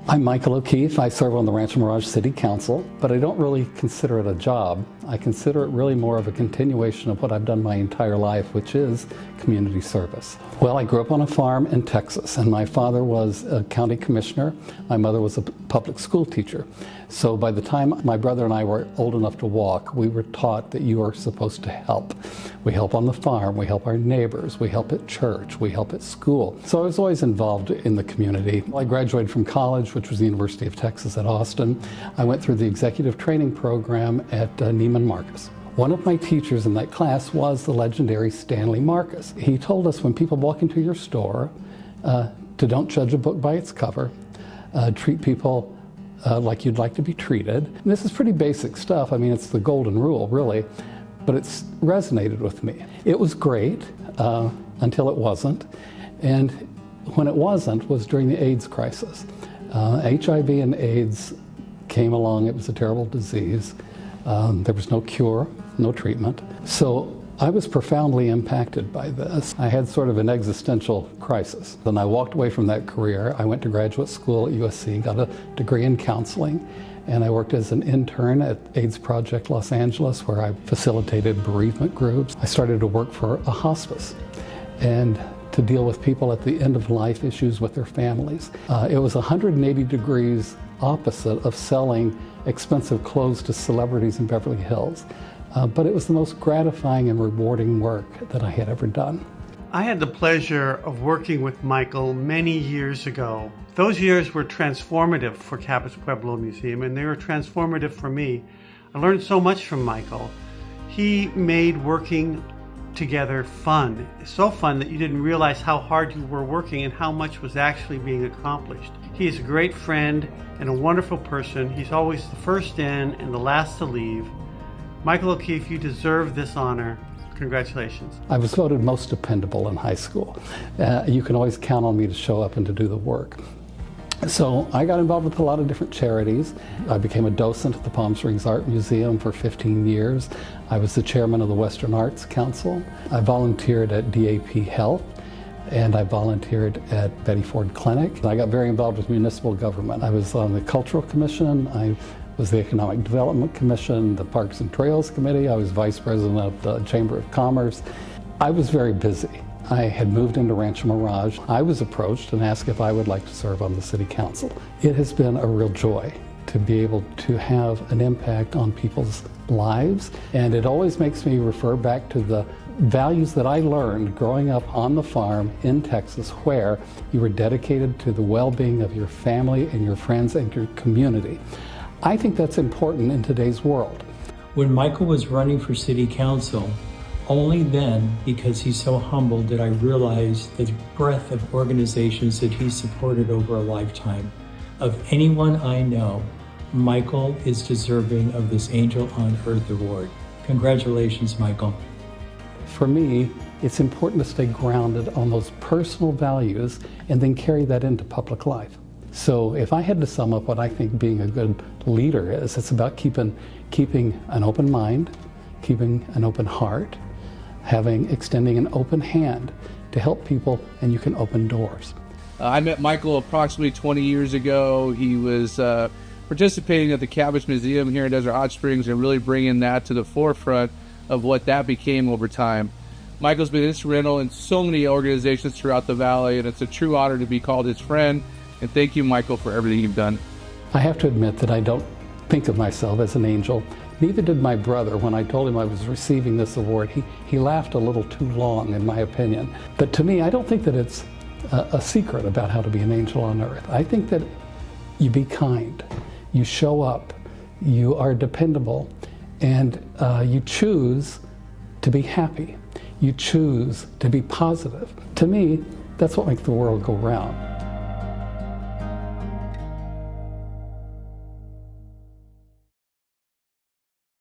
I'm Michael O'Keefe. I serve on the Rancho Mirage City Council, but I don't really consider it a job. I consider it really more of a continuation of what I've done my entire life, which is community service. Well, I grew up on a farm in Texas, and my father was a county commissioner. My mother was a public school teacher. So by the time my brother and I were old enough to walk, we were taught that you are supposed to help. We help on the farm, we help our neighbors, we help at church, we help at school. So I was always involved in the community. I graduated from college, which was the University of Texas at Austin. I went through the executive training program at Neiman Marcus. One of my teachers in that class was the legendary Stanley Marcus. He told us when people walk into your store to don't judge a book by its cover, treat people like you'd like to be treated. And this is pretty basic stuff. I mean, it's the golden rule, really, but it's resonated with me. It was great until it wasn't. And when it wasn't was during the AIDS crisis. HIV and AIDS came along. It was a terrible disease. There was no cure, no treatment. So I was profoundly impacted by this. I had sort of an existential crisis. Then I walked away from that career. I went to graduate school at USC, got a degree in counseling, and I worked as an intern at AIDS Project Los Angeles, where I facilitated bereavement groups. I started to work for a hospice and to deal with people at the end of life issues with their families. It was 180 degrees opposite of selling expensive clothes to celebrities in Beverly Hills. But it was the most gratifying and rewarding work that I had ever done. I had the pleasure of working with Michael many years ago. Those years were transformative for Cabot's Pueblo Museum, and they were transformative for me. I learned so much from Michael. He made working together fun, so fun that you didn't realize how hard you were working and how much was actually being accomplished. He is a great friend and a wonderful person. He's always the first in and the last to leave. Michael O'Keefe, you deserve this honor. Congratulations. I was voted most dependable in high school. You can always count on me to show up and to do the work. So I got involved with a lot of different charities. I became a docent at the Palm Springs Art Museum for 15 years. I was the chairman of the Western Arts Council. I volunteered at DAP Health, and I volunteered at Betty Ford Clinic. I got very involved with municipal government. I was on the Cultural Commission. I was the Economic Development Commission, the Parks and Trails Committee. I was vice president of the Chamber of Commerce. I was very busy. I had moved into Rancho Mirage. I was approached and asked if I would like to serve on the city council. It has been a real joy to be able to have an impact on people's lives, and it always makes me refer back to the values that I learned growing up on the farm in Texas, where you were dedicated to the well-being of your family and your friends and your community. I think that's important in today's world. When Michael was running for city council, only then, because he's so humble, did I realize the breadth of organizations that he supported over a lifetime. Of anyone I know, Michael is deserving of this Angel on Earth award. Congratulations, Michael. For me, it's important to stay grounded on those personal values and then carry that into public life. So if I had to sum up what I think being a good leader is, it's about keeping an open mind, keeping an open heart, extending an open hand to help people, and you can open doors. I met Michael approximately 20 years ago. He was participating at the Cabot Museum here in Desert Hot Springs and really bringing that to the forefront of what that became over time. Michael's been instrumental in so many organizations throughout the valley, and it's a true honor to be called his friend. And thank you, Michael, for everything you've done. I have to admit that I don't think of myself as an angel. Neither did my brother. When I told him I was receiving this award, he laughed a little too long, in my opinion. But to me, I don't think that it's a secret about how to be an angel on earth. I think that you be kind, you show up, you are dependable, and you choose to be happy. You choose to be positive. To me, that's what makes the world go round.